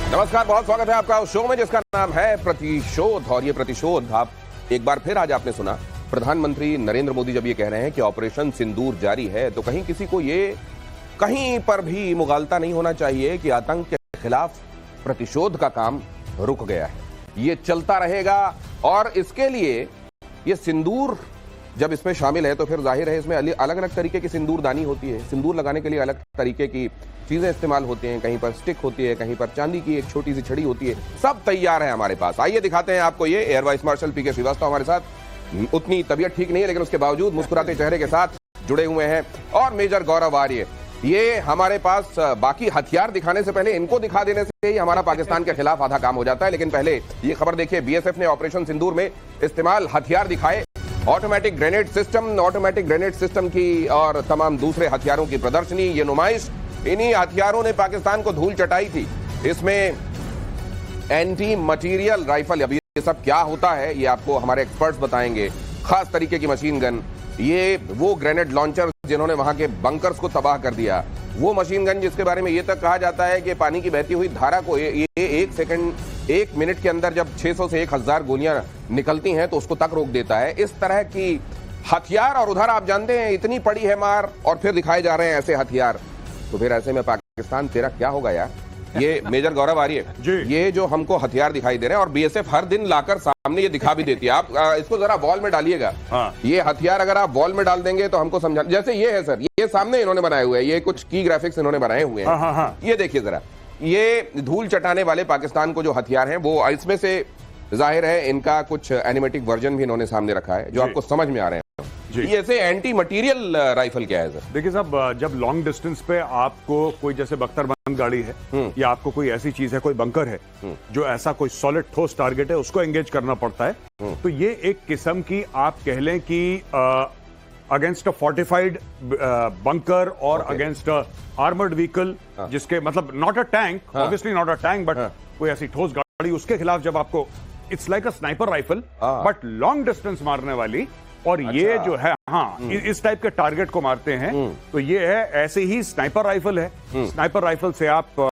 नमस्कार, बहुत स्वागत है आपका उस शो में जिसका नाम है प्रतिशोध। और ये प्रतिशोध आप एक बार फिर आज आपने सुना, प्रधानमंत्री नरेंद्र मोदी जब ये कह रहे हैं कि ऑपरेशन सिंदूर जारी है, तो कहीं किसी को ये कहीं पर भी मुगालता नहीं होना चाहिए कि आतंक के खिलाफ प्रतिशोध का काम रुक गया है। ये चलता रहेगा और इसके लिए ये सिंदूर जब इसमें शामिल है तो फिर जाहिर है इसमें अलग अलग तरीके की सिंदूरदानी होती है। सिंदूर लगाने के लिए अलग तरीके की चीजें इस्तेमाल होती हैं, कहीं पर स्टिक होती है, कहीं पर चांदी की एक छोटी सी छड़ी होती है। सब तैयार है हमारे पास। आइए दिखाते हैं आपको ये। एयर वाइस मार्शल पीके श्रीवास्तव हमारे साथ, उतनी तबीयत ठीक नहीं है लेकिन उसके बावजूद मुस्कुराते चेहरे के साथ जुड़े हुए हैं। और मेजर गौरव आर्य, ये हमारे पास बाकी हथियार दिखाने से पहले इनको दिखा देने से ही हमारा पाकिस्तान के खिलाफ आधा काम हो जाता है। लेकिन पहले ये खबर देखिए, बीएसएफ ने ऑपरेशन सिंदूर में इस्तेमाल हथियार दिखाए। ऑटोमेटिक ग्रेनेड सिस्टम की और तमाम दूसरे हथियारों की प्रदर्शनी, ये नुमाइश, इन्हीं हथियारों ने पाकिस्तान को धूल चटाई थी। इसमें एंटी मटीरियल राइफल, अभी ये सब क्या होता है ये आपको हमारे एक्सपर्ट्स बताएंगे। खास तरीके की मशीन गन, ये वो ग्रेनेड लॉन्चर जिन्होंने वहां के बंकर्स को तबाह कर दिया, वो मशीन गन जिसके बारे में ये तक कहा जाता है कि पानी की बहती हुई धारा को ये एक मिनट के अंदर जब 600 से 1000 गोलियां निकलती हैं तो उसको तक रोक देता है। इस तरह की हथियार, और उधर आप जानते हैं इतनी पड़ी है मार और फिर दिखाए जा रहे हैं ऐसे हथियार। तो फिर ऐसे में पाकिस्तान तेरा क्या होगा यार। ये मेजर गौरव आर्य, ये जो हमको हथियार दिखाई दे रहे हैं और बीएसएफ हर दिन लाकर सामने ये दिखा भी देती है। आप इसको जरा वॉल में डालिएगा। ये हथियार अगर आप वॉल में डाल देंगे तो हमको समझा, जैसे ये है सर, ये सामने इन्होंने बनाए हुए हैं, ये कुछ की ग्राफिक्स इन्होंने बनाए हुए हैं। ये देखिए जरा, ये धूल चटाने वाले पाकिस्तान को जो हथियार हैं वो इसमें से जाहिर है इनका कुछ एनिमेटिक वर्जन भी इन्होंने सामने रखा है जो आपको समझ में आ रहे हैं। ये ऐसे एंटी मटीरियल राइफल क्या है सर? देखिए साहब, जब लॉन्ग डिस्टेंस पे आपको कोई जैसे बख्तरबंद गाड़ी है या आपको कोई ऐसी चीज है, कोई बंकर है जो ऐसा कोई सॉलिड ठोस टारगेट है, उसको एंगेज करना पड़ता है। तो ये एक किस्म की आप कह लें कि अगेंस्ट अ फोर्टिफाइड बंकर और अगेंस्ट आर्मर्ड व्हीकल, जिसके मतलब not a tank, obviously not a tank, but कोई ऐसी ठोस गाड़ी, उसके खिलाफ जब आपको, it's like a sniper rifle but long distance मारने वाली। और ये जो है, इस टाइप के टारगेट को मारते हैं। तो ये है ऐसे ही स्नाइपर राइफल है। स्नाइपर राइफल से आप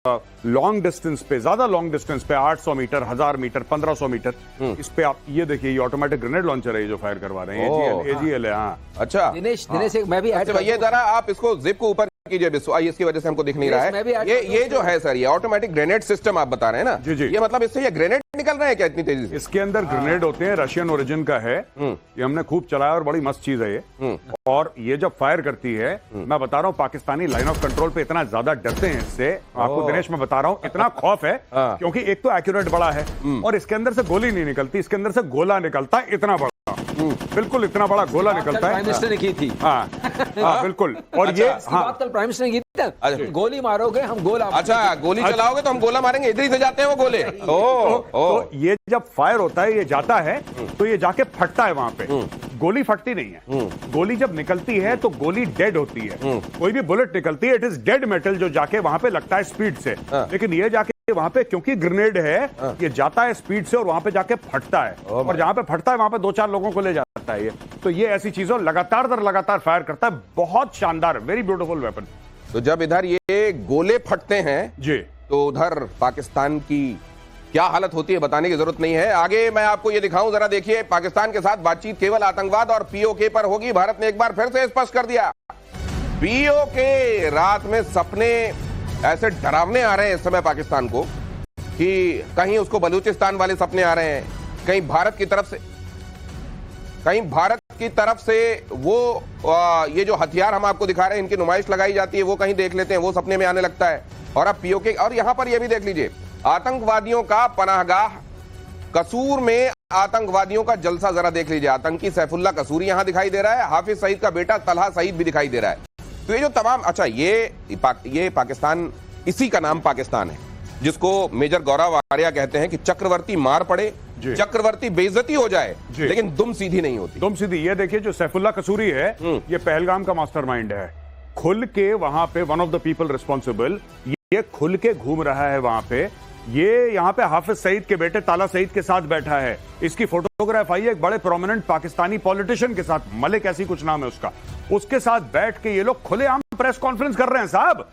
लॉन्ग डिस्टेंस पे, ज्यादा लॉन्ग डिस्टेंस पे 800 मीटर, 1000 मीटर, 1500 मीटर, इस पे आप ये देखिए, ये ऑटोमेटिक ग्रेनेड लॉन्चर है जो फायर करवा रहे हैं। एजीएल है। हाँ, अच्छा दिनेश, मैं भी ये जरा आप इसको जिप को ऊपर कीजिए, इसकी वजह से हमको दिख नहीं रहा है। ये जो है सर, ये ऑटोमेटिक ग्रेनेड सिस्टम आप बता रहे हैं ना? जी। ये मतलब इससे ये ग्रेनेड निकल रहे हैं क्या इतनी तेजी से? इसके अंदर ग्रेनेड होते हैं, रशियन ओरिजिन का है। ये हमने खूब चलाया और बड़ी मस्त चीज है ये। और ये जब फायर करती है, मैं बता रहा हूँ, पाकिस्तानी लाइन ऑफ कंट्रोल पे इतना ज्यादा डरते हैं इससे, आपको दिनेश मैं बता रहा हूँ, इतना खौफ है क्योंकि एक तो एक्यूरेट बड़ा है और इसके अंदर से गोली नहीं निकलती, इसके अंदर से गोला निकलता है, इतना बड़ा, बिल्कुल इतना बड़ा गोला निकलता है। प्राइम मिनिस्टर ने की थी। हाँ बिल्कुल। और ये बात कल प्राइम मिनिस्टर ने की थी, गोली मारोगे हम गोला, अच्छा गोली चलाओगे तो हम गोला मारेंगे, इधर ही से जाते हैं वो गोले। तो ये जब फायर होता है, ये जाता है तो ये जाके फटता है वहां पे, गोली फटती नहीं है। गोली जब निकलती है तो गोली डेड होती है। कोई भी बुलेट निकलती है, इट इज डेड मेटल जो जाके वहां पे लगता है स्पीड से। लेकिन ये जाके वहां पे, क्योंकि ग्रेनेड है, ये जाता है स्पीड से और वहां पे जाके फटता है। और जहां पे फटता है वहां पे 2-4 लोगों को ले जाता है ये। तो ये ऐसी चीजों लगातार दर लगातार फायर करता है। बहुत शानदार, वेरी ब्यूटीफुल वेपन। तो जब इधर ये गोले फटते हैं जी, तो उधर पाकिस्तान की क्या हालत होती है बताने की जरूरत नहीं है। आगे मैं आपको ये दिखाऊं, जरा देखिए, पाकिस्तान के साथ बातचीत केवल आतंकवाद और पीओके पर होगी। भारत ने एक बार फिर से स्पष्ट कर दिया, पीओके रात में सपने ऐसे डरावने आ रहे हैं इस समय पाकिस्तान को कि कहीं उसको बलूचिस्तान वाले सपने आ रहे हैं, कहीं भारत की तरफ से वो ये जो हथियार हम आपको दिखा रहे हैं, इनकी नुमाइश लगाई जाती है, वो कहीं देख लेते हैं, वो सपने में आने लगता है। और अब पीओके, और यहां पर ये भी देख लीजिए, आतंकवादियों का पनाहगाह कसूर में आतंकवादियों का जलसा जरा देख लीजिए। आतंकी सैफुल्ला कसूरी यहां दिखाई दे रहा है, हाफिज सईद का बेटा तलहा सईद भी दिखाई दे रहा है। तो ये जो तमाम, अच्छा ये पाकिस्तान, इसी का नाम पाकिस्तान है जिसको मेजर गौरव आर्य कहते हैं कि चक्रवर्ती मार पड़े, चक्रवर्ती बेइज्जती हो जाए, लेकिन दुम सीधी नहीं होती। दुम सीधी। ये देखिए, जो सैफुल्ला कसूरी है, ये पहलगाम का मास्टरमाइंड है। खुल के वहां पे one of the people responsible, ये खुल के घूम रहा है वहां पे। ये यहाँ पे हाफिज सईद के बेटे ताला सईद के साथ बैठा है। इसकी फोटोग्राफ आई है एक बड़े प्रोमिनेंट पाकिस्तानी पॉलिटिशियन के साथ, मलिक ऐसी कुछ नाम है उसका। उसके साथ बैठ के ये लोग खुलेआम प्रेस कॉन्फ्रेंस कर रहे हैं। साहब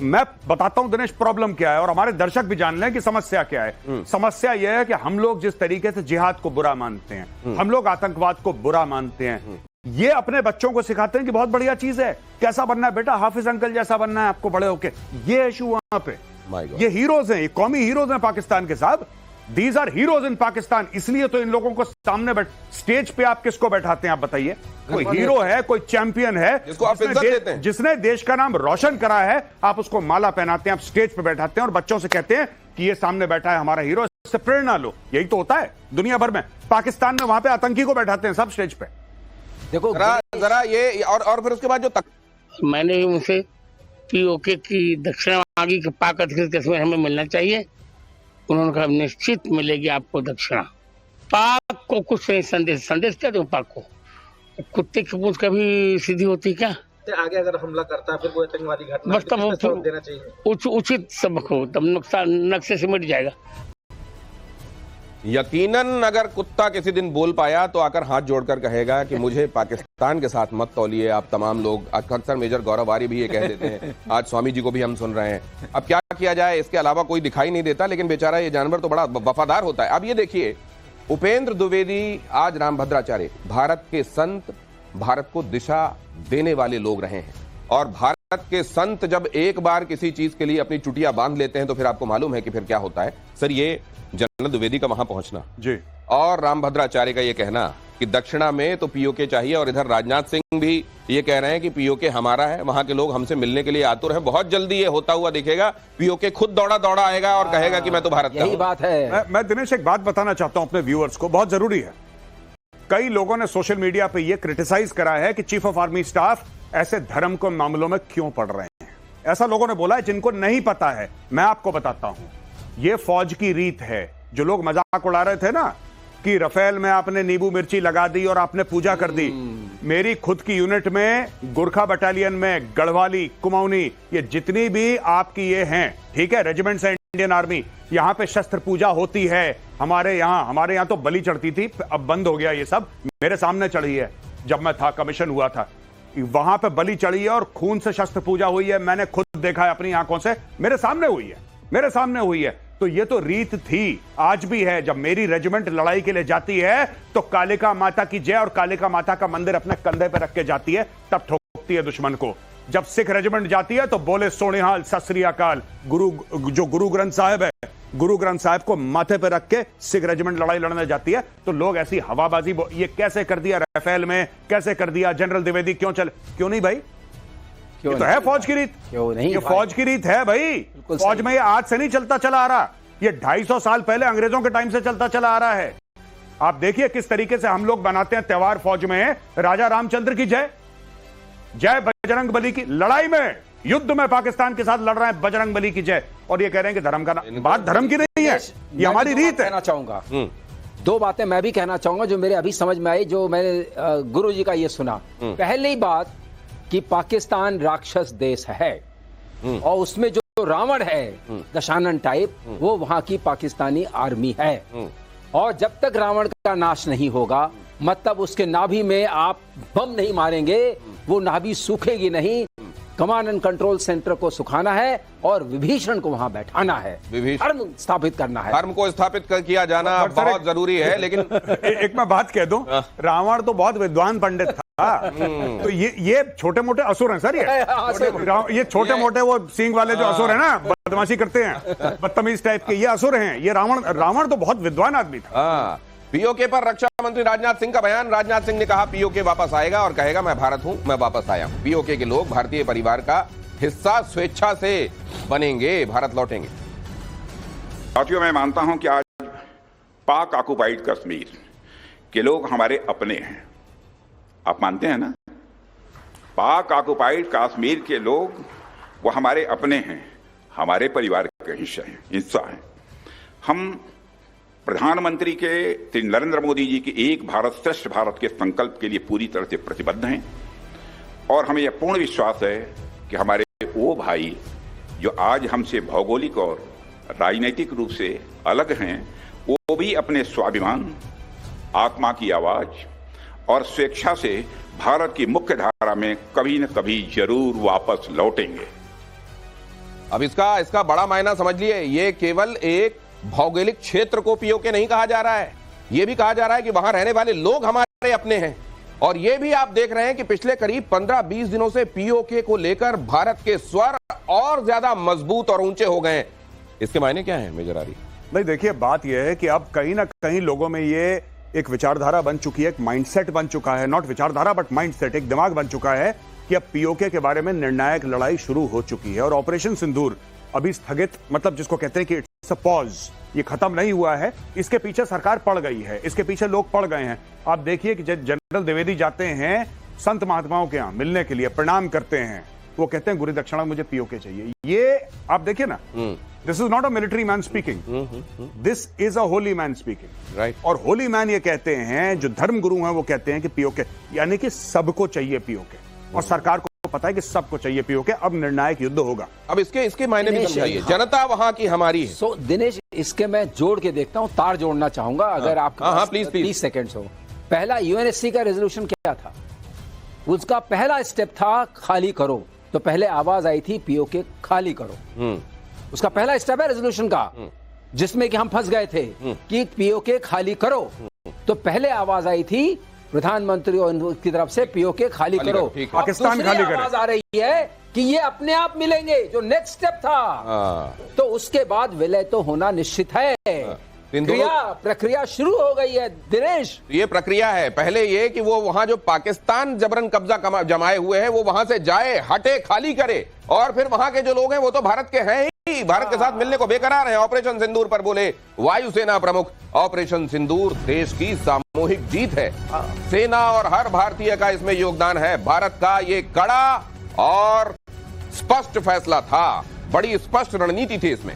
मैं बताता हूं दिनेश प्रॉब्लम क्या है और हमारे दर्शक भी जान लें कि समस्या क्या है। समस्या यह है कि हम लोग जिस तरीके से जिहाद को बुरा मानते हैं, हम लोग आतंकवाद को बुरा मानते हैं, ये अपने बच्चों को सिखाते हैं कि बहुत बढ़िया चीज है, कैसा बनना है बेटा, हाफिज अंकल जैसा बनना है आपको बड़े होके। ये इशू वहां पे, ये हीरोज हैं, ये कौमी हीरोज हैं पाकिस्तान के साहब। These are heroes in Pakistan. इसलिए तो इन लोगों को सामने स्टेज पे आप किसको बैठाते हैं आप बताइए? कोई हीरो है, कोई चैंपियन है जिसको आप इज्जत देते हैं, जिसने देश का नाम रोशन करा है, आप उसको माला पहनाते हैं, आप स्टेज पे बैठाते हैं और बच्चों से कहते हैं कि ये सामने बैठा है हमारा हीरो, इससे प्रेरणा लो। यही तो होता है दुनिया भर में। पाकिस्तान में वहां पे आतंकी को बैठाते हैं सब स्टेज पे। देखो जरा ये और फिर उसके बाद जो मैंने उनसे पीओके की दक्षिणा मांगी कि पाक अधिकृत कश्मीर हमें मिलना चाहिए। उन्होंने कहा निश्चित मिलेगी आपको दक्षिणा। पाक को कुछ नहीं संदेश क्या दूं पाक को? कुत्ते की पूंछ कभी सीधी होती क्या? आगे अगर हमला करता है फिर कोई आतंकवादी घटना बस तब देना चाहिए, उचित सबक हो, तब नुकसान नक्शे से मिट जाएगा। यकीनन अगर कुत्ता किसी दिन बोल पाया तो आकर हाथ जोड़कर कहेगा कि मुझे पाकिस्तान के साथ मत तौलिए आप तमाम लोग। अक्सर मेजर गौरव आर्य भी ये कह देते हैं, आज स्वामी जी को भी हम सुन रहे हैं। अब क्या किया जाए, इसके अलावा कोई दिखाई नहीं देता, लेकिन बेचारा ये जानवर तो बड़ा वफादार होता है। अब ये देखिए, उपेंद्र द्विवेदी आज रामभद्राचार्य, भारत के संत, भारत को दिशा देने वाले लोग रहे हैं। और भारत के संत जब एक बार किसी चीज के लिए अपनी चुटिया बांध लेते हैं तो फिर आपको मालूम है कि फिर क्या होता है। सर, ये जनरल द्विवेदी का वहां पहुंचना जी और रामभद्राचार्य का ये कहना कि दक्षिणा में तो पीओके चाहिए, और इधर राजनाथ सिंह भी ये कह रहे हैं कि पीओके हमारा है, वहां के लोग हमसे मिलने के लिए आतुर हैं, बहुत जल्दी ये होता हुआ दिखेगा। पीओके खुद दौड़ा आएगा और कहेगा कि मैं तो भारत का हूं। यही बात है। मैं दिनेश एक बात बताना चाहता हूं अपने व्यूअर्स को, बहुत जरूरी है। कई लोगों ने सोशल मीडिया पे ये क्रिटिसाइज करा है कि चीफ ऑफ आर्मी स्टाफ ऐसे धर्म के मामलों में क्यों पड़ रहे हैं। ऐसा लोगों ने बोला है जिनको नहीं पता है। मैं आपको बताता हूं, ये फौज की रीत है। जो लोग मजाक उड़ा रहे थे ना कि रफेल में आपने नींबू मिर्ची लगा दी और आपने पूजा कर दी, मेरी खुद की यूनिट में, गोरखा बटालियन में, गढ़वाली, कुमाऊनी, ये जितनी भी आपकी ये हैं, ठीक है, रेजिमेंट्स है इंडियन आर्मी, यहां पे शस्त्र पूजा होती है। हमारे यहां तो बलि चढ़ती थी, अब बंद हो गया ये सब। मेरे सामने चढ़ी है, जब मैं था, कमीशन हुआ था, वहां पे बलि चढ़ी है और खून से शस्त्र पूजा हुई है। मैंने खुद देखा है अपनी आंखों से, मेरे सामने हुई है। तो ये तो रीत थी, आज भी है। जब मेरी रेजिमेंट लड़ाई के लिए जाती है तो कालिका माता की जय और कालिका माता का मंदिर अपने कंधे पे रख के जाती है, तब ठोकती है दुश्मन को। जब सिख रेजिमेंट जाती है तो बोले सोनेहाल, सत श्री अकाल। गुरु ग्रंथ साहिब है, गुरु ग्रंथ साहिब को माथे पे रख के सिख रेजिमेंट लड़ाई लड़ने जाती है। तो लोग ऐसी हवाबाजी, ये कैसे कर दिया राफेल में, कैसे कर दिया जनरल द्विवेदी, क्यों नहीं भाई? ये तो है फौज की रीत, ये फौज की रीत है भाई। फौज में ये आज से नहीं चलता चला आ रहा, ये 250 साल पहले अंग्रेजों के टाइम से चलता चला आ रहा है। आप देखिए किस तरीके से हम लोग बनाते हैं त्योहार फौज में। राजा रामचंद्र की जय, जय बजरंग बली की, लड़ाई में, युद्ध में पाकिस्तान के साथ लड़ रहे हैं, बजरंग बली की जय। और ये कह रहे हैं कि धर्म का बात धर्म की नहीं है, ये हमारी रीत है। कहना चाहूंगा दो बातें मैं भी कहना चाहूंगा जो मेरे अभी समझ में आई, जो मैंने गुरु जी का ये सुना। पहली बात कि पाकिस्तान राक्षस देश है और उसमें जो रावण है दशानन टाइप, वो वहां की पाकिस्तानी आर्मी है। और जब तक रावण का नाश नहीं होगा, मतलब उसके नाभि में आप बम नहीं मारेंगे, वो नाभि सूखेगी नहीं। कमांड एंड कंट्रोल सेंटर को सुखाना है और विभीषण को वहां बैठाना है, धर्म स्थापित करना है। धर्म को स्थापित किया जाना बहुत जरूरी है। लेकिन एक मैं बात कह दूं, रावण तो बहुत विद्वान पंडित था। तो ये छोटे मोटे असुर हैं सर, ये छोटे मोटे वो सींग वाले जो असुर हैं ना, बदमाशी करते हैं, बदतमीज टाइप के, ये असुर हैं। ये रावण तो बहुत विद्वान आदमी था। पीओके पर रक्षा मंत्री राजनाथ सिंह का बयान। राजनाथ सिंह ने कहा पीओके वापस आएगा और कहेगा मैं भारत हूं, मैं वापस आया हूं। पीओके के लोग भारतीय परिवार का हिस्सा स्वेच्छा से बनेंगे, भारत लौटेंगे। साथियों, मैं मानता हूं कि आज पाक ऑक्युपाइड कश्मीर के लोग हमारे अपने हैं। आप मानते हैं ना? पाक ऑक्युपाइड कश्मीर के लोग वो हमारे अपने हैं, हमारे परिवार का हिस्सा हैं। हम प्रधानमंत्री के श्री नरेंद्र मोदी जी के एक भारत श्रेष्ठ भारत के संकल्प के लिए पूरी तरह से प्रतिबद्ध हैं और हमें यह पूर्ण विश्वास है कि हमारे वो भाई जो आज हमसे भौगोलिक और राजनीतिक रूप से अलग हैं, वो भी अपने स्वाभिमान, आत्मा की आवाज और स्वेच्छा से भारत की मुख्य धारा में कभी न कभी जरूर वापस लौटेंगे। अब इसका बड़ा मायना समझ लिए, ये केवल एक भौगोलिक क्षेत्र को पीओके नहीं कहा जा रहा है, ये भी कहा जा रहा है कि वहां रहने वाले लोग हमारे अपने हैं। और ये भी आप देख रहे हैं कि पिछले करीब 15-20 दिनों से पीओके को लेकर भारत के स्वर और ज्यादा मजबूत और ऊंचे हो गए हैं। इसके मायने क्या हैं मेजर आरी? नहीं, देखिए बात यह है कि अब कहीं ना कहीं लोगों में ये एक विचारधारा बन चुकी है, एक माइंडसेट बन चुका है, नॉट विचारधारा बट माइंडसेट, एक दिमाग बन चुका है कि अब पीओके के बारे में निर्णायक लड़ाई शुरू हो चुकी है। और ऑपरेशन सिंदूर अभी स्थगित, मतलब जिसको कहते हैं कि इट्स अ पॉज, ये खत्म नहीं हुआ है, इसके पीछे सरकार पड़ गई है, इसके पीछे लोग पड़ गए हैं। आप देखिए कि जनरल द्विवेदी जाते हैं संत महात्माओं के यहां मिलने के लिए, प्रणाम करते हैं, वो कहते हैं गुरु दक्षिणा मुझे पीओके चाहिए। ये आप देखिए ना, this is not a military man speaking, this is a Holi man speaking, right. और होली मैन ये कहते हैं, जो धर्म गुरु हैं वो कहते हैं कि पीओके, यानी कि सबको चाहिए पीओके, और सरकार को पता है कि सबको चाहिए पीओके। अब निर्णायक युद्ध होगा। अब इसके मायने भी समझाइए। जनता वहां की हमारी है। दिनेश, इसके मैं जोड़ के देखता हूं, तार जोड़ना चाहूंगा अगर आपके हाँ, प्लीज 30 सेकेंड्स हो। पहला यूएनएससी का रेजोल्यूशन क्या था? उसका पहला स्टेप था खाली करो, तो पहले आवाज आई थी पीओके खाली करो। उसका पहला स्टेप है रेजोल्यूशन का, जिसमें कि हम फंस गए थे कि पीओके खाली करो, तो पहले आवाज आई थी प्रधानमंत्री की तरफ से पीओके खाली करो। पाकिस्तान खाली करे। आवाज आ रही है कि ये अपने आप मिलेंगे, जो नेक्स्ट स्टेप था। तो उसके बाद विलय तो होना निश्चित है। प्रक्रिया शुरू हो गई है दिनेश। ये प्रक्रिया है। पहले ये कि वो वहां जो पाकिस्तान जबरन कब्जा जमाए हुए हैं वो वहां से जाए, हटे, खाली करे, और फिर वहां के जो लोग हैं वो तो भारत के हैं ही, भारत के साथ मिलने को बेकरार हैं। ऑपरेशन सिंदूर पर बोले वायुसेना प्रमुख, ऑपरेशन सिंदूर देश की सामूहिक जीत है। सेना और हर भारतीय का इसमें योगदान है। भारत का ये कड़ा और स्पष्ट फैसला था, बड़ी स्पष्ट रणनीति थी इसमें।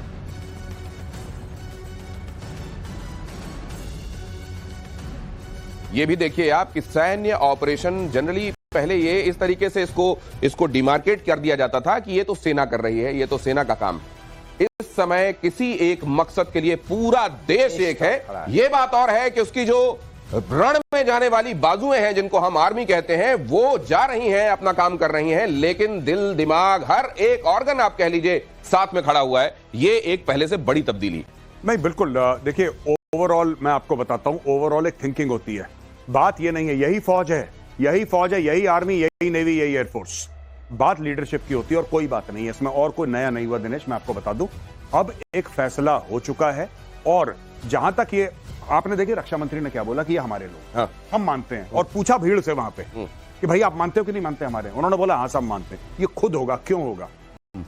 ये भी देखिए आप कि सैन्य ऑपरेशन जनरली पहले ये इस तरीके से इसको डिमार्केट कर दिया जाता था कि ये तो सेना कर रही है, ये तो सेना का काम। इस समय किसी एक मकसद के लिए पूरा देश एक है। ये बात और है कि उसकी जो रण में जाने वाली बाजुएं हैं, जिनको हम आर्मी कहते हैं, वो जा रही हैं, अपना काम कर रही हैं, लेकिन दिल, दिमाग, हर एक ऑर्गन आप कह लीजिए साथ में खड़ा हुआ है। ये एक पहले से बड़ी तब्दीली। नहीं, बिल्कुल। देखिए ओवरऑल मैं आपको बताता हूं, ओवरऑल एक थिंकिंग होती है। बात ये नहीं है यही फौज है, यही आर्मी, यही नेवी, यही एयरफोर्स। बात लीडरशिप की होती है और कोई बात नहीं है इसमें, और कोई नया नहीं हुआ दिनेश। मैं आपको बता दूं, अब एक फैसला हो चुका है। और जहां तक ये आपने देखिए रक्षा मंत्री ने क्या बोला कि ये हमारे लोग, हाँ। हम मानते हैं। और पूछा भीड़ से वहां पे कि भाई आप मानते हो कि नहीं मानते हमारे? उन्होंने बोला हाँ सब मानते हैं। ये खुद होगा, क्यों होगा?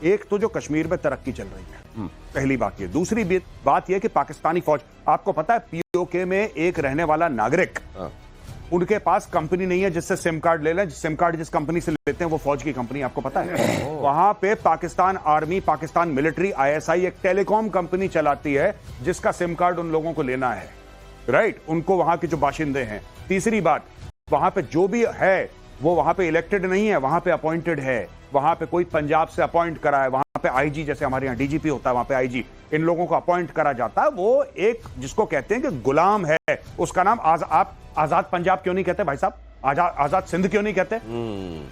एक तो जो कश्मीर में तरक्की चल रही है, पहली बात ये। दूसरी बात यह कि पाकिस्तानी फौज, आपको पता है पीओके में एक रहने वाला नागरिक, उनके पास कंपनी नहीं है जिससे सिम कार्ड ले लें। सिम कार्ड जिस कंपनी से लेते हैं वो फौज की कंपनी, आपको पता है। वहां पे Pakistan army, Pakistan military, ISI एक टेलीकॉम कंपनी चलाती है जिसका सिम कार्ड उन लोगों को लेना है, राइट? उनको वहां के जो बाशिंदे हैं। तीसरी बात, वहां पे जो भी है वो वहां पे इलेक्टेड नहीं है, वहां पे अपॉइंटेड है। वहां पे कोई पंजाब से अपॉइंट करा है, वहां पे आईजी, जैसे हमारे यहाँ डीजीपी होता है, वहां पे आईजी, इन लोगों को अपॉइंट करा जाता है। वो एक जिसको कहते हैं कि गुलाम है, उसका नाम आप आजाद पंजाब क्यों नहीं कहते भाई साहब? आजाद सिंध क्यों नहीं कहते?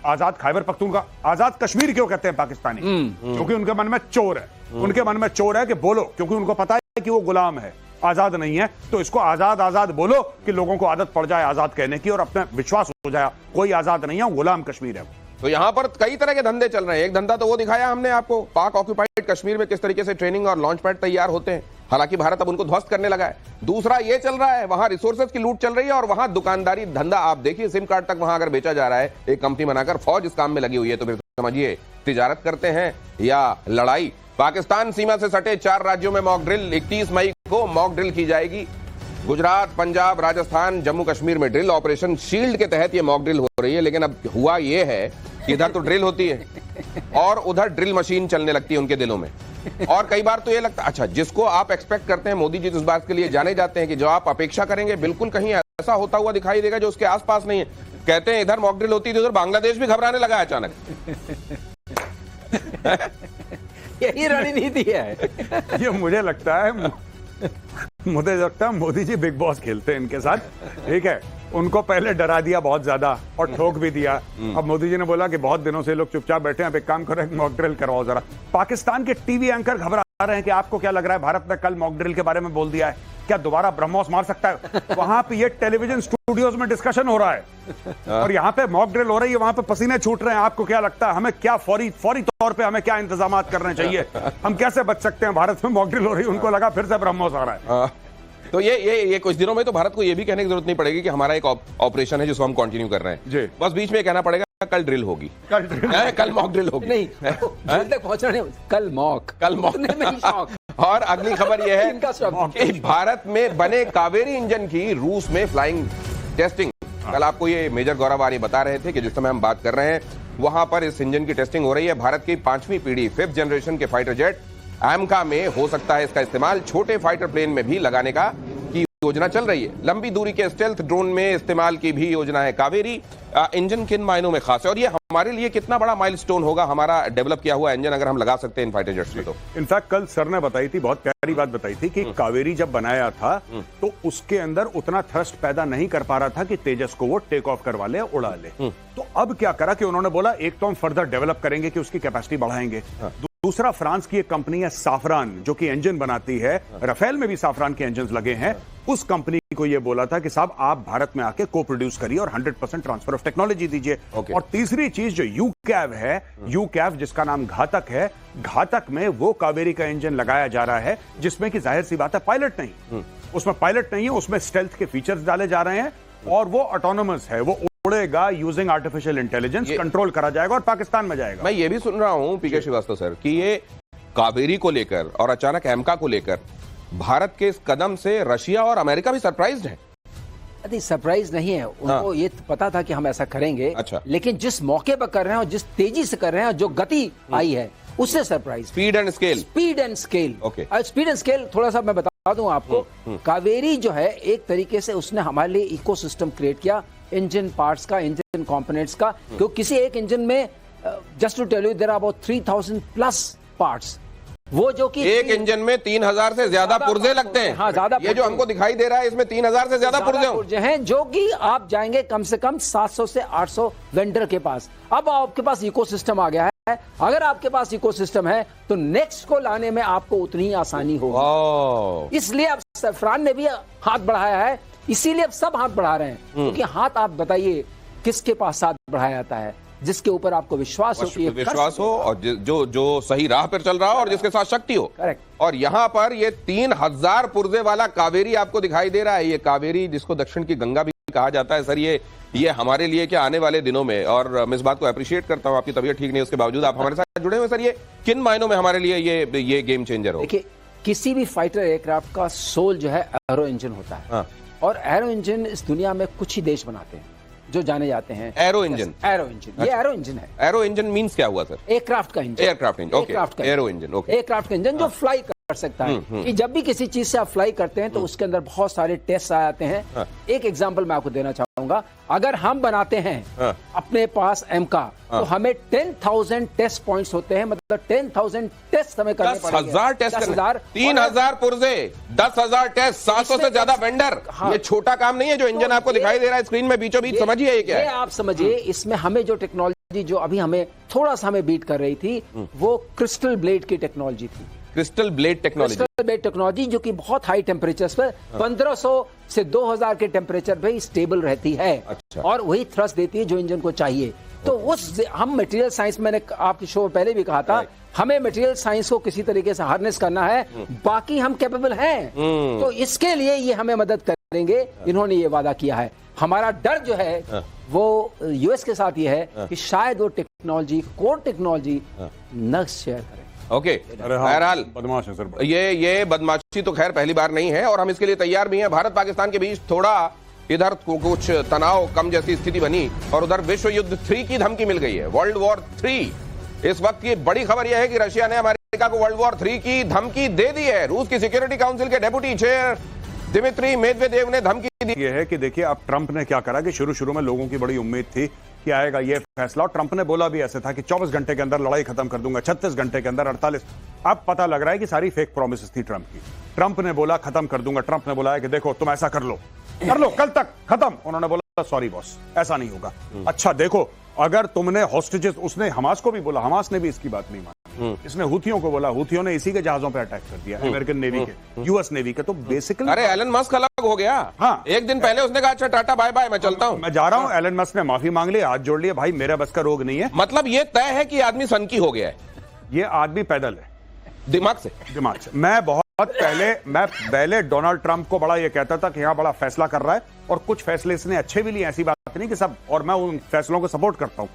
आजाद खैबर पख्तूनख्वा, आजाद कश्मीर क्यों कहते हैं पाकिस्तानी? क्योंकि उनके मन में चोर है, उनके मन में चोर है कि बोलो, क्योंकि उनको पता है कि वो गुलाम है, आजाद नहीं है। तो इसको आजाद बोलो कि लोगों को आदत पड़ जाए आजाद कहने की और अपने विश्वास हो जाए कोई आजाद नहीं है, गुलाम कश्मीर है। तो यहां पर कई तरह के धंधे चल रहे हैं। एक धंधा तो वो दिखाया हमने आपको, पाक ऑक्यूपाइड कश्मीर में किस तरीके से ट्रेनिंग और लॉन्च पैड तैयार होते हैं, हालांकि भारत अब उनको ध्वस्त करने लगा है। दूसरा ये चल रहा है, वहां रिसोर्सेज की लूट चल रही है, और वहां दुकानदारी धंधा आप देखिए, सिम कार्ड तक वहां अगर बेचा जा रहा है एक कंपनी बनाकर, फौज इस काम में लगी हुई है, तो फिर समझिए तिजारत करते हैं या लड़ाई। पाकिस्तान सीमा से सटे 4 राज्यों में मॉक ड्रिल, 31 मई को मॉक ड्रिल की जाएगी। गुजरात, पंजाब, राजस्थान, जम्मू कश्मीर में ड्रिल। ऑपरेशन शील्ड के तहत ये मॉक ड्रिल हो रही है। लेकिन अब हुआ ये है कि इधर तो ड्रिल होती है और उधर ड्रिल मशीन चलने लगती है उनके दिलों में। और कई बार तो ये लगता है, अच्छा जिसको आप एक्सपेक्ट करते हैं, मोदी जी तो इस बात के लिए जाने जाते हैं कि जो आप अपेक्षा करेंगे बिल्कुल कहीं ऐसा होता हुआ दिखाई देगा जो उसके आसपास नहीं है। कहते हैं इधर मॉक ड्रिल होती थी, उधर बांग्लादेश भी घबराने लगा अचानक। यही रणनीति है। ये मुझे लगता है मोदी जी बिग बॉस खेलते हैं इनके साथ, ठीक है। उनको पहले डरा दिया बहुत ज्यादा और ठोक भी दिया। अब मोदी जी ने बोला कि बहुत दिनों से लोग चुपचाप बैठे हैं, अब एक काम करो, एक मॉक ड्रिल करवाओ जरा। पाकिस्तान के टीवी एंकर घबरा रहे हैं कि आपको क्या लग रहा है, भारत ने कल मॉक ड्रिल के बारे में बोल दिया है, क्या दोबारा ब्रह्मोस मार सकता है? वहां पे ये टेलीविजन स्टूडियोज में डिस्कशन हो रहा है और यहाँ पे मॉक ड्रिल हो रही है, वहां पे पसीने छूट रहे हैं। आपको क्या लगता है हमें क्या फौरी तौर पे हमें क्या इंतजाम करने चाहिए? हम कैसे बच सकते हैं? भारत में मॉक ड्रिल हो रही है, उनको लगा फिर से ब्रह्मोस आ रहा है। तो ये कुछ दिनों में तो भारत को ये भी कहने की जरूरत नहीं पड़ेगी कि हमारा एक ऑपरेशन है जिसको हम कंटिन्यू कर रहे हैं जी। बस बीच में कहना पड़ेगा कल ड्रिल होगी, कल मॉक ड्रिल होगी। नहीं तक पहुंचना नहीं, कल मॉक और अगली खबर यह है इनका शब्द। कि भारत में बने कावेरी इंजन की रूस में फ्लाइंग टेस्टिंग। कल आपको ये मेजर गौरव आर्य बता रहे थे कि जिस समय हम बात कर रहे हैं वहां पर इस इंजन की टेस्टिंग हो रही है। भारत की 5वीं पीढ़ी 5th जनरेशन के फाइटर जेट AMCA में हो सकता है इसका इस्तेमाल, छोटे फाइटर प्लेन में भी लगाने की योजना चल रही है। लंबी दूरी के स्टेल्थ ड्रोन में इस्तेमाल की भी योजना है। कावेरी इंजन किन मायनों में खास है और ये हमारे लिए कितना बड़ा माइलस्टोन होगा, हमारा डेवलप किया हुआ इंजन अगर हम लगा सकते हैं इन फाइटर जेट्स में? तो इनफैक्ट कल सर ने बताई थी, बहुत प्यारी बात बताई थी कि कावेरी जब बनाया था तो उसके अंदर उतना थ्रस्ट पैदा नहीं कर पा रहा था कि तेजस को वो टेक ऑफ करवा ले, उड़ा ले। तो अब क्या करा कि उन्होंने बोला एक तो हम फर्दर डेवलप करेंगे कि उसकी कैपेसिटी बढ़ाएंगे। दूसरा, फ्रांस की एक कंपनी है साफरान जो कि इंजन बनाती है, राफेल में भी साफरान के इंजन लगे हैं। उस कंपनी को यह बोला था कि साहब आप भारत में आके को प्रोड्यूस करिए और 100% ट्रांसफर ऑफ टेक्नोलॉजी दीजिए। और तीसरी चीज जो यूकैव है, यूकैव जिसका नाम घातक है, घातक में वो कावेरी का इंजन लगाया जा रहा है जिसमें कि जाहिर सी बात है पायलट नहीं, उसमें पायलट नहीं है, उसमें स्टेल्थ के फीचर्स डाले जा रहे हैं और वो ऑटोनोमस है, वो उड़ेगा यूजिंग आर्टिफिशियल इंटेलिजेंस, कंट्रोल करा जाएगा और पाकिस्तान में जाएगा। मैं ये भी सुन रहा हूं पीके श्रीवास्तव सर कि ये कावेरी को लेकर और अचानक AMCA को लेकर भारत के इस कदम से रशिया और अमेरिका भी सरप्राइज्ड है। नहीं, सरप्राइज नहीं है उनको, ये पता था कि हम ऐसा करेंगे। अच्छा। लेकिन जिस मौके पर कर रहे हैं और जिस तेजी से कर रहे हैं और जो गति आई है उससे surprise. Speed and scale. Okay, speed and scale थोड़ा सा मैं बता दूं आपको। कावेरी जो है एक तरीके से उसने हमारे लिए इकोसिस्टम क्रिएट किया, इंजन पार्ट्स का, इंजन कंपोनेंट्स का। क्योंकि किसी एक इंजन में just to tell you there are about 3000 plus parts, वो जो कि एक इंजन में 3000 से ज्यादा पुर्जे लगते हैं। हाँ, ज्यादा ये जो हमको दिखाई दे रहा है इसमें 3000 से ज्यादा पुर्जे हैं, जो कि आप जाएंगे कम से कम 700 से 800 वेंडर के पास। अब आपके पास इकोसिस्टम आ गया है। अगर आपके पास इकोसिस्टम है तो नेक्स्ट को लाने में आपको उतनी ही आसानी होगी। इसलिए अब सफरान ने भी हाथ बढ़ाया है, इसीलिए अब सब हाथ बढ़ा रहे हैं। क्योंकि हाथ आप बताइए किसके पास हाथ बढ़ाया जाता है? जिसके ऊपर आपको विश्वास हो और जो सही राह पर चल रहा हो और जिसके साथ शक्ति हो। करेक्ट। और यहाँ पर ये 3000 पुर्जे वाला कावेरी आपको दिखाई दे रहा है। ये कावेरी जिसको दक्षिण की गंगा भी कहा जाता है सर, ये हमारे लिए क्या आने वाले दिनों में, और मैं इस बात को अप्रिशिएट करता हूँ, आपकी तबीयत ठीक नहीं उसके बावजूद आप हमारे साथ जुड़े हुए सर, ये किन मायनों में हमारे लिए ये गेम चेंजर हो? देखिए, किसी भी फाइटर एयरक्राफ्ट का सोल जो है एरो इंजन होता है। हाँ। और एरो इंजन इस दुनिया में कुछ ही देश बनाते हैं जो जाने जाते हैं। Arrow engine. ये एरो इंजन है। एरो इंजन मींस क्या हुआ सर? एयरक्राफ्ट का engine. Aircraft engine, okay. Arrow engine, okay. Aircraft का इंजन जो फ्लाई कर सकता है। कि जब भी किसी चीज से आप फ्लाई करते हैं तो उसके अंदर बहुत सारे टेस्ट आ जाते हैं। एक एग्जांपल मैं आपको देना चाहूंगा। अगर हम बनाते हैं अपने पास AMCA, तो हमें 10,000 टेस्ट पॉइंट्स होते हैं, मतलब 10,000 टेस्ट हमें करने पड़ेंगे। 10,000 टेस्ट, 3000 पुर्जे, 10,000 टेस्ट, 700 से ज्यादा वेंडर। ये छोटा काम नहीं है जो इंजन आपको दिखाई दे रहा है स्क्रीन में बीचों बीच। समझिए ये क्या है? आप समझिए, इसमें हमें जो टेक्नोलॉजी जो अभी हमें थोड़ा सा हमें बीट कर रही थी, वो क्रिस्टल ब्लेड की टेक्नोलॉजी थी। क्रिस्टल ब्लेड टेक्नोलॉजी जो कि बहुत हाई टेम्परेचर पर 1500 से 2000 के टेम्परेचर पे स्टेबल रहती है। अच्छा। और वही थ्रस्ट देती है जो इंजन को चाहिए। तो उस हम मटेरियल साइंस, मैंने आपके शो में पहले भी कहा था, हमें मटेरियल साइंस को किसी तरीके से हार्नेस करना है, बाकी हम कैपेबल हैं। तो इसके लिए ये हमें मदद करेंगे, इन्होंने ये वादा किया है। हमारा डर जो है वो यूएस के साथ ये है कि शायद वो टेक्नोलॉजी, कोर टेक्नोलॉजी न शेयर करें। ओके, बहरहाल बदमाश है सर। ये बदमाशी तो खैर पहली बार नहीं है और हम इसके लिए तैयार भी हैं। भारत पाकिस्तान के बीच थोड़ा इधर कुछ तनाव कम जैसी स्थिति बनी और उधर विश्व युद्ध 3 की धमकी मिल गई है, वर्ल्ड वॉर 3। इस वक्त की बड़ी खबर यह है कि रशिया ने अमेरिका को वर्ल्ड वॉर 3 की धमकी दे दी है। रूस की सिक्योरिटी काउंसिल के डेप्यूटी चेयर दिमित्री मेदवेदेव ने धमकी दी। यह है कि देखिए अब ट्रंप ने क्या करा कि शुरू में लोगों की बड़ी उम्मीद थी कि आएगा ये फैसला, और ट्रंप ने बोला भी ऐसे था कि 24 घंटे के अंदर लड़ाई खत्म कर दूंगा, 36 घंटे के अंदर 48। अब पता लग रहा है कि सारी फेक प्रॉमिसेस थी ट्रंप की। ट्रंप ने बोला खत्म कर दूंगा, ट्रंप ने बोला है कि देखो तुम ऐसा कर लो, कर लो कल तक खत्म। उन्होंने बोला सॉरी बॉस, ऐसा नहीं होगा। अच्छा देखो, अगर तुमने हॉस्टेजेस, उसने हमास को भी बोला, हमास ने भी इसकी बात नहीं मानी, इसने हुथियों को बोला, हुथियों ने इसी के जहाजों पे अटैक कर दिया, अमेरिकन नेवी के, यूएस नेवी के। तो बेसिकली अरे एलन मस्क अलग हो गया। हाँ। एक दिन पहले उसने कहा अच्छा टाटा बाय बाय, मैं चलता हूं, मैं जा रहा हूं। एलन मस्क ने माफी मांग ली, हाथ जोड़ लिए, भाई मेरा बस का रोग नहीं है। मतलब ये तय है कि आदमी सनकी हो गया है ये आदमी पैदल है दिमाग से। दिमाग से। मैं पहले डोनाल्ड ट्रंप को बड़ा ये कहता था कि यहां बड़ा फैसला कर रहा है, और कुछ फैसले इसने अच्छे भी लिए, ऐसी बात नहीं कि सब, और मैं उन फैसलों को सपोर्ट करता हूं।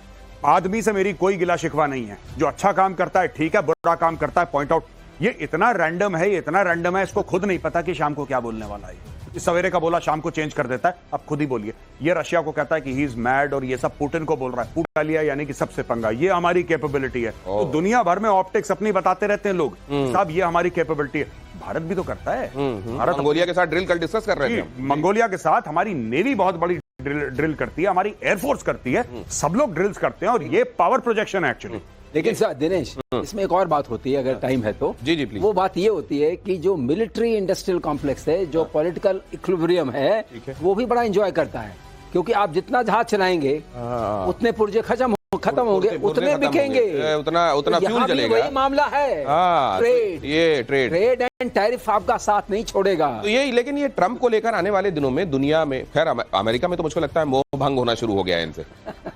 आदमी से मेरी कोई गिला शिकवा नहीं है, जो अच्छा काम करता है ठीक है, बुरा काम करता है पॉइंट आउट। ये इतना रैंडम है, इसको खुद नहीं पता कि शाम को क्या बोलने वाला है। इस सवेरे का बोला शाम को चेंज कर देता है। अब खुद ही बोलिए, ये रशिया को कहता है कि ही इज मैड, और ये सब पुतिन को बोल रहा है, पूरा लिया यानी कि सबसे पंगा। ये हमारी कैपेबिलिटी है। तो दुनिया भर में ऑप्टिक्स अपनी बताते रहते हैं लोग, साहब ये हमारी कैपेबिलिटी है। भारत भी तो करता है। भारत मंगोलिया के साथ ड्रिल कल डिस्कस कर रहे थे। मंगोलिया के साथ हमारी नेवी बहुत बड़ी ड्रिल करती है, हमारी एयरफोर्स करती है, सब लोग ड्रिल्स करते हैं, और ये पावर प्रोजेक्शन है एक्चुअली। लेकिन सर दिनेश, इसमें एक और बात होती है, अगर टाइम है तो। जी प्लीज। वो बात ये होती है कि जो मिलिट्री इंडस्ट्रियल कॉम्प्लेक्स है, जो पॉलिटिकल इक्विलिब्रियम है, वो भी बड़ा एंजॉय करता है, क्योंकि आप जितना जहाज चलाएंगे उतने पुर्जे खत्म होंगे, उतने बिकेंगे, उतना फ्यूल चलेगा। वही मामला है। ट्रेड एंड टैरिफ आपका साथ नहीं छोड़ेगा। तो ये, लेकिन ये ट्रंप को लेकर आने वाले दिनों में दुनिया में, खैर अमेरिका में तो मुझको लगता है मोह भंग होना शुरू हो गया है इनसे।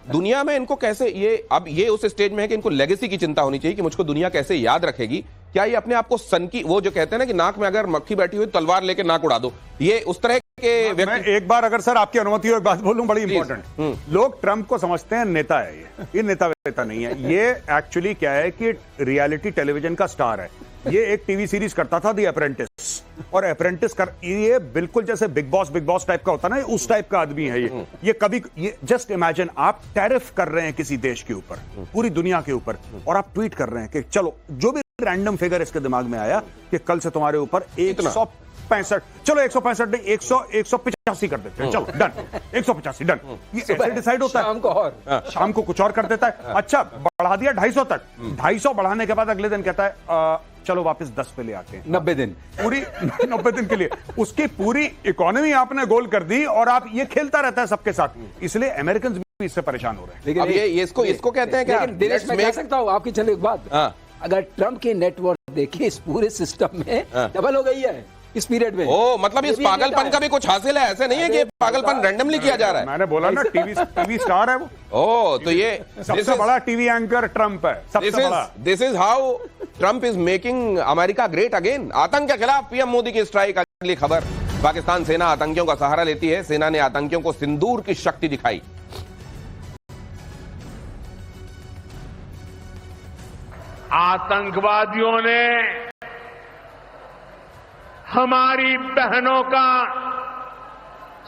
दुनिया में इनको कैसे, ये उस स्टेज में है कि इनको लेगेसी की चिंता होनी चाहिए कि मुझको दुनिया कैसे याद रखेगी। क्या ये अपने आप को सनकी, वो जो कहते हैं ना कि नाक में अगर मक्खी बैठी हुई तलवार लेके नाक उड़ा दो, ये उस तरह के मैं एक बार, अगर सर आपकी अनुमति हो, एक बात बोलूं बड़ी इंपॉर्टेंट। लोग ट्रंप को समझते हैं नेता है, ये नेता वेता नहीं है। ये एक्चुअली क्या है कि रियलिटी टेलीविजन का स्टार है। ये एक टीवी सीरीज करता था, द अप्रेंटिस, और अप्रेंटिस ये बिल्कुल जैसे बिग बॉस टाइप का होता ना, उस टाइप का आदमी है ये कभी, ये जस्ट इमेजिन, आप टैरिफ कर रहे हैं किसी देश के ऊपर, पूरी दुनिया के ऊपर, और आप ट्वीट कर रहे हैं कि चलो, जो भी रैंडम फिगर इसके दिमाग में आया कि कल से तुम्हारे ऊपर 165, चलो 165 नहीं, 185 कर देते हैं, चलो डन, 185 डन। ये ऐसे डिसाइड होता है। शाम को कुछ और कर देता है। अच्छा बढ़ा दिया 250 तक, 250 बढ़ाने के बाद अगले दिन कहता है चलो वापस 10 पे ले आते हैं। 90 दिन, पूरी 90 दिन के लिए उसकी पूरी इकोनॉमी आपने गोल कर दी, और आप ये खेलता रहता है सबके साथ। इसलिए अमेरिकन भी इससे परेशान हो रहे हैं। लेकिन अब ये इसको कहते हैं क्या? दिनेश, मैं कह सकता हूं आपकी, चलो एक बात, अगर ट्रंप की नेटवर्क देखिए इस पूरे सिस्टम में डबल हो गई है इस पीरियड में। ओ, मतलब इस पागलपन का भी कुछ हासिल है, ऐसे नहीं है कि पागलपन रैंडमली किया जा रहा है। मैंने बोला ना, टीवी स्टार है वो। ओ, तो ये सबसे बड़ा टीवी एंकर ट्रंप है, सबसे बड़ा। This is how Trump is making America great again. आतंक के खिलाफ पीएम मोदी की स्ट्राइक। अगली खबर, पाकिस्तान सेना आतंकियों का सहारा लेती है। सेना ने आतंकियों को सिंदूर की शक्ति दिखाई। आतंकवादियों ने हमारी बहनों का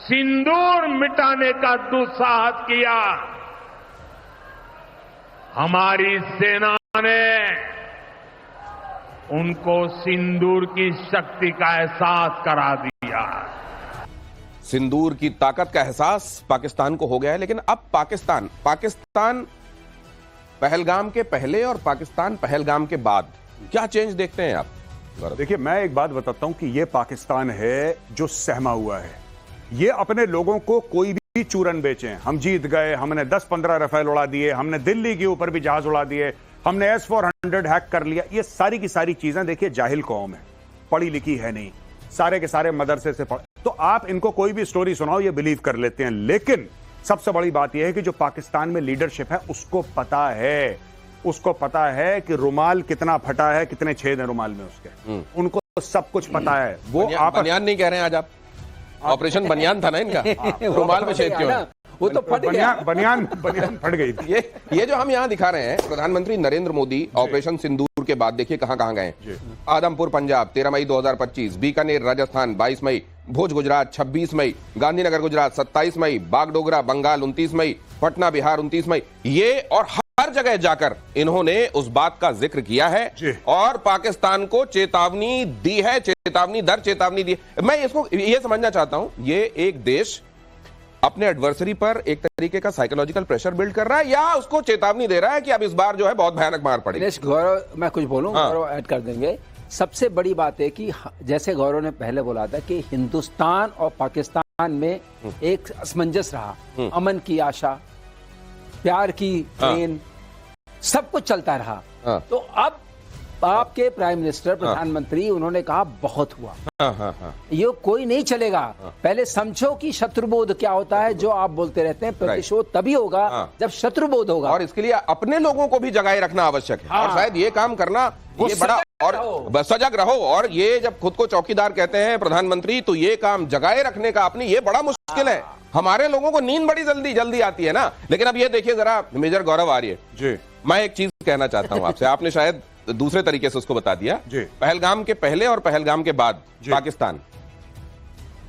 सिंदूर मिटाने का दुस्साहस किया। हमारी सेना ने उनको सिंदूर की शक्ति का एहसास करा दिया। सिंदूर की ताकत का एहसास पाकिस्तान को हो गया है। लेकिन अब पाकिस्तान पहलगाम के पहले और पाकिस्तान पहलगाम के बाद क्या चेंज देखते हैं आप? देखिए, मैं एक बात बताता हूं कि यह पाकिस्तान है जो सहमा हुआ है। ये अपने लोगों को कोई भी चूरन बेचे, हम जीत गए, हमने 10-15 रफेल उड़ा दिए, हमने दिल्ली के ऊपर भी जहाज उड़ा दिए, हमने S-400 हैक कर लिया। ये सारी की सारी चीजें, देखिए जाहिल कौम है, पढ़ी लिखी है नहीं, सारे के सारे मदरसे से पढ़, तो आप इनको कोई भी स्टोरी सुनाओ ये बिलीव कर लेते हैं। लेकिन सबसे बड़ी बात यह है कि जो पाकिस्तान में लीडरशिप है उसको पता है कि रुमाल कितना फटा है, कितने छेद हैं रुमाल में उसके, उनको सब कुछ पता है। वो आप बनियान नहीं कह रहे हैं आज आप? ऑपरेशन बनियान था ना इनका। रुमाल में छेद क्यों है? वो तो फट गया। बनियान फट गई थी। ये जो हम यहाँ दिखा रहे हैं, प्रधानमंत्री नरेंद्र मोदी ऑपरेशन सिंदूर के बाद देखिए कहां गए। आदमपुर पंजाब 13 मई 2025, बीकानेर राजस्थान 22 मई, भुज गुजरात 26 मई, गांधीनगर गुजरात 27 मई, बागडोगरा बंगाल 29 मई, पटना बिहार 29 मई। ये और हर जगह जाकर इन्होंने उस बात का जिक्र किया है और पाकिस्तान को चेतावनी दी है, चेतावनी दर चेतावनी दी है। मैं इसको ये समझना चाहता हूं, ये एक देश अपने एडवर्सरी पर एक तरीके का साइकोलॉजिकल प्रेशर बिल्ड कर रहा है या उसको चेतावनी दे रहा है कि अब इस बार जो है बहुत भयानक मार पड़ेगी? गौरव, मैं कुछ बोलूं, गौरव ऐड कर देंगे। सबसे बड़ी बात है कि जैसे गौरव ने पहले बोला था कि हिंदुस्तान और पाकिस्तान में एक असमंजस रहा, अमन की आशा, प्यार की ट्रेन, सब कुछ चलता रहा। तो अब आपके प्राइम मिनिस्टर, प्रधानमंत्री, उन्होंने कहा बहुत हुआ, ये कोई नहीं चलेगा। पहले समझो कि शत्रुबोध क्या होता है, जो आप बोलते रहते हैं। प्रतिशोध तभी होगा जब शत्रुबोध होगा, और इसके लिए अपने लोगों को भी जगाए रखना आवश्यक है। और शायद ये काम करना ये बड़ा, और सजग रहो। और ये जब खुद को चौकीदार कहते हैं प्रधानमंत्री, तो ये काम जगाए रखने का अपनी ये बड़ा मुश्किल है। हमारे लोगों को नींद बड़ी जल्दी आती है ना। लेकिन अब ये देखिए जरा, मेजर गौरव आर्य जी, मैं एक चीज कहना चाहता हूं आपसे। आपने शायद दूसरे तरीके से उसको बता दिया। पहलगाम के पहले और पहलगाम के बाद पाकिस्तान,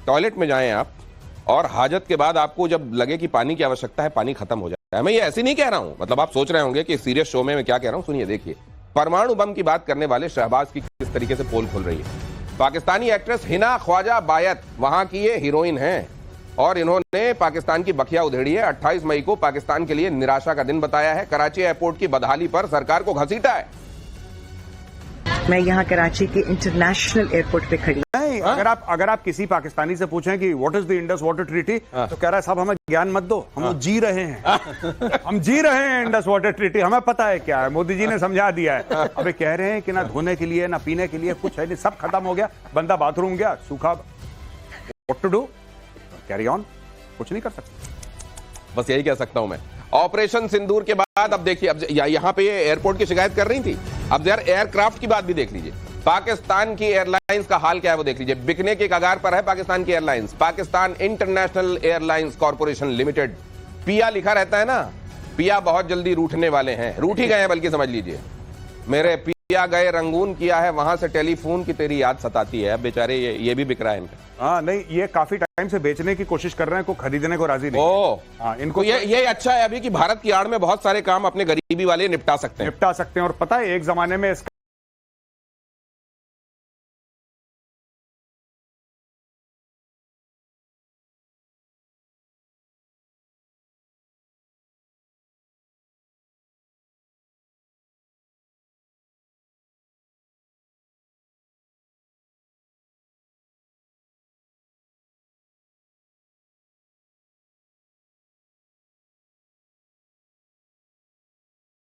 टॉयलेट में जाएं आप, और हाजत के बाद आपको जब लगे कि पानी की आवश्यकता है, पानी खत्म हो जाता है। मैं ये ऐसे नहीं कह रहा हूं, मतलब आप सोच रहे होंगे कि सीरियस शो में मैं क्या कह रहा हूं। सुनिए, देखिए, परमाणु बम की बात करने वाले शहबाज की किस तरीके से पोल खुल रही है। पाकिस्तानी एक्ट्रेस हिना ख्वाजा बायत वहां की ये हीरोइन है, और इन्होंने पाकिस्तान की बखिया उधेड़ी है। 28 मई को पाकिस्तान के लिए निराशा का दिन बताया है। कराची एयरपोर्ट की बदहाली पर सरकार को घसीटा है। मैं यहाँ कराची के इंटरनेशनल एयरपोर्ट पे खड़ी। नहीं, अगर आप किसी पाकिस्तानी से पूछें कि what is the Indus water treaty, तो कह रहा है साहब हमें ज्ञान मत दो, हम जी रहे हैं। हम जी रहे हैं इंडस वाटर ट्रीटी, हमें पता है क्या है, मोदी जी ने समझा दिया है। अबे कह रहे हैं कि ना धोने के लिए ना पीने के लिए कुछ है नहीं, सब खत्म हो गया। बंदा बाथरूम गया, सूखा, what to do, carry on, कुछ नहीं कर सकते। बस यही कह सकता हूं मैं। ऑपरेशन सिंदूर के बाद अब देखिए, अब यहां पे ये एयरपोर्ट की शिकायत कर रही थी, अब यार एयरक्राफ्ट की बात भी देख लीजिए। पाकिस्तान की एयरलाइंस का हाल क्या है वो देख लीजिए। बिकने के कगार पर है पाकिस्तान की airlines. Pakistan international airlines corporation limited, पिया लिखा रहता है ना, पिया बहुत जल्दी रूठने वाले हैं, रूठ ही गए हैं बल्कि, समझ लीजिए। मेरे पिया गए रंगून किया है, वहां से टेलीफोन की तेरी याद सताती है। अब बेचारे ये भी बिक रहा है इनका। हाँ, नहीं, ये काफी टाइम से बेचने की कोशिश कर रहे हैं, को खरीदने को राजी नहीं। हाँ, इनको ये अच्छा है अभी कि भारत की आड़ में बहुत सारे काम अपने गरीबी वाले निपटा सकते हैं। और पता है एक जमाने में इसका